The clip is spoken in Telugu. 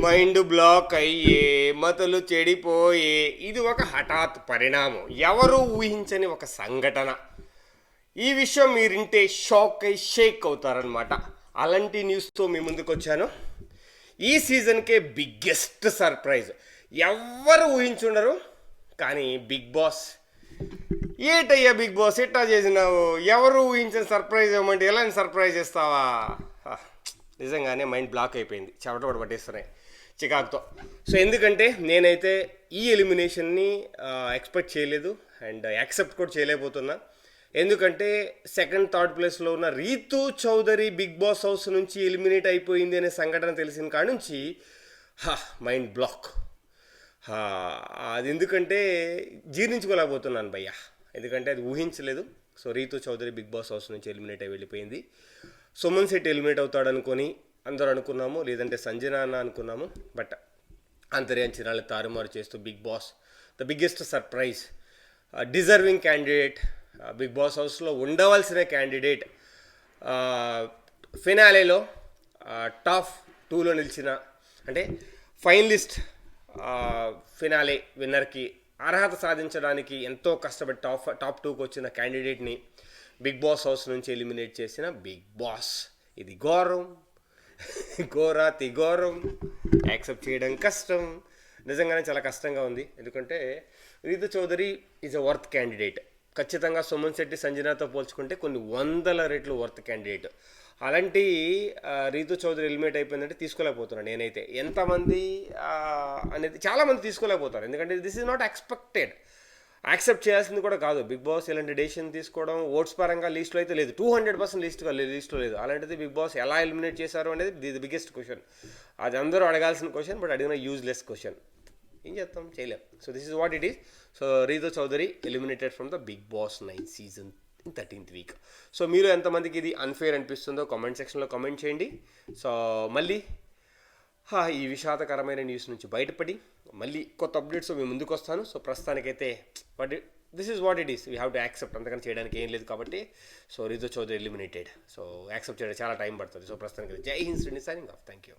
మైండ్ బ్లాక్ అయ్యే మతలు చెడిపోయే ఇది ఒక హఠాత్ పరిణామం, ఎవరు ఊహించని ఒక సంఘటన. ఈ విషయం మీరింటే షాక్ అయి షేక్ అవుతారనమాట. అలాంటి న్యూస్తో మీ ముందుకు వచ్చాను. ఈ సీజన్కే బిగ్గెస్ట్ సర్ప్రైజ్, ఎవ్వరు ఊహించుండరు. కానీ బిగ్ బాస్ ఏటయ్యా బిగ్ బాస్ ఎట్టా చేసినావు, ఎవరు ఊహించిన సర్ప్రైజ్ ఇవ్వమంటే ఎలాంటి సర్ప్రైజ్ ఇస్తావా? నిజంగానే మైండ్ బ్లాక్ అయిపోయింది, చెమట కూడా పట్టేస్తున్నాయి చికాకుతో. సో ఎందుకంటే నేనైతే ఈ ఎలిమినేషన్ని ఎక్స్పెక్ట్ చేయలేదు అండ్ యాక్సెప్ట్ కూడా చేయలేకపోతున్నా. ఎందుకంటే సెకండ్ థర్డ్ ప్లేస్లో ఉన్న Ritu Chowdary Bigg Boss house నుంచి ఎలిమినేట్ అయిపోయింది అనే సంఘటన తెలిసిన కాడ నుంచి మైండ్ బ్లాక్. అది ఎందుకంటే జీర్ణించుకోలేకపోతున్నాను భయ్యా, ఎందుకంటే అది ఊహించలేదు. So Ritu Chowdary Bigg Boss house నుంచి ఎలిమినేట్ అయి వెళ్ళిపోయింది. సుమన్ శెట్టి ఎలిమినేట్ అవుతాడు అనుకొని అందరూ అనుకున్నాము, లేదంటే సంజన అన్న అనుకున్నాము. బట్ అంతర్యంచనాలు తారుమారు చేస్తూ Bigg Boss the biggest surprise, deserving candidate, Bigg Boss హౌస్లో ఉండవలసిన క్యాండిడేట్, ఫినాలేలో టాప్ 2లో నిలిచిన, అంటే ఫైనలిస్ట్ ఫినాలే విన్నర్కి అర్హత సాధించడానికి ఎంతో కష్టపడి టాప్ 2కి వచ్చిన క్యాండిడేట్ని బిగ్ బాస్ హౌస్ నుంచి ఎలిమినేట్ చేసిన బిగ్ బాస్. ఇది ఘోరం, ఘోరాతి ఘోరం, యాక్సెప్ట్ చేయడం కష్టం, నిజంగానే చాలా కష్టంగా ఉంది. ఎందుకంటే Ritu Chowdary is a worth candidate. ఖచ్చితంగా సుమన్ శెట్టి సంజనాతో పోల్చుకుంటే కొన్ని 100 రెట్లు వర్త్ క్యాండిడేట్. అలాంటి రీతు చౌదరి ఎలిమినేట్ అయిపోయిందంటే తీసుకోలేకపోతున్నాను నేనైతే. ఎంతమంది అనేది చాలామంది తీసుకోలేకపోతారు, ఎందుకంటే this is not expected. Accept చేయాల్సింది కూడా కాదు. బిగ్ బాస్ ఇలాంటి డెసిషన్ తీసుకోవడం ఓట్స్ పరంగా లిస్ట్లో అయితే లేదు, 200% లిస్ట్లో లేదు. అలాంటిది బిగ్ బాస్ ఎలా ఎలిమినేట్ చేశారు అనేది ది బిగ్గెస్ట్ క్వశ్చన్. అది అందరూ అడగాల్సిన క్వశ్చన్, బట్ అడిగిన యూజ్లెస్ క్వశ్చన్. ఏం చేస్తాం, చేయలేం. So this is what it is. So Ritu Chowdary eliminated from the Bigg Boss 9 season 13th week. So మీరు ఎంతమందికి ఇది అన్ఫేర్ అనిపిస్తుందో కామెంట్ సెక్షన్లో కామెంట్ చేయండి. సో మళ్ళీ ఈ విషాదకరమైన న్యూస్ నుంచి బయటపడి మళ్ళీ కొత్త అప్డేట్స్ మీ ముందుకు వస్తాను. సో ప్రస్తుతానికైతే but this is what it is, we have to accept, అంతకని చేయడానికి ఏం లేదు కాబట్టి. So Ritu Chowdary eliminated. So accept చేయడానికి చాలా టైం పడుతుంది. సో ప్రస్తుతానికి Jai Hind Srini, signing off. Thank you.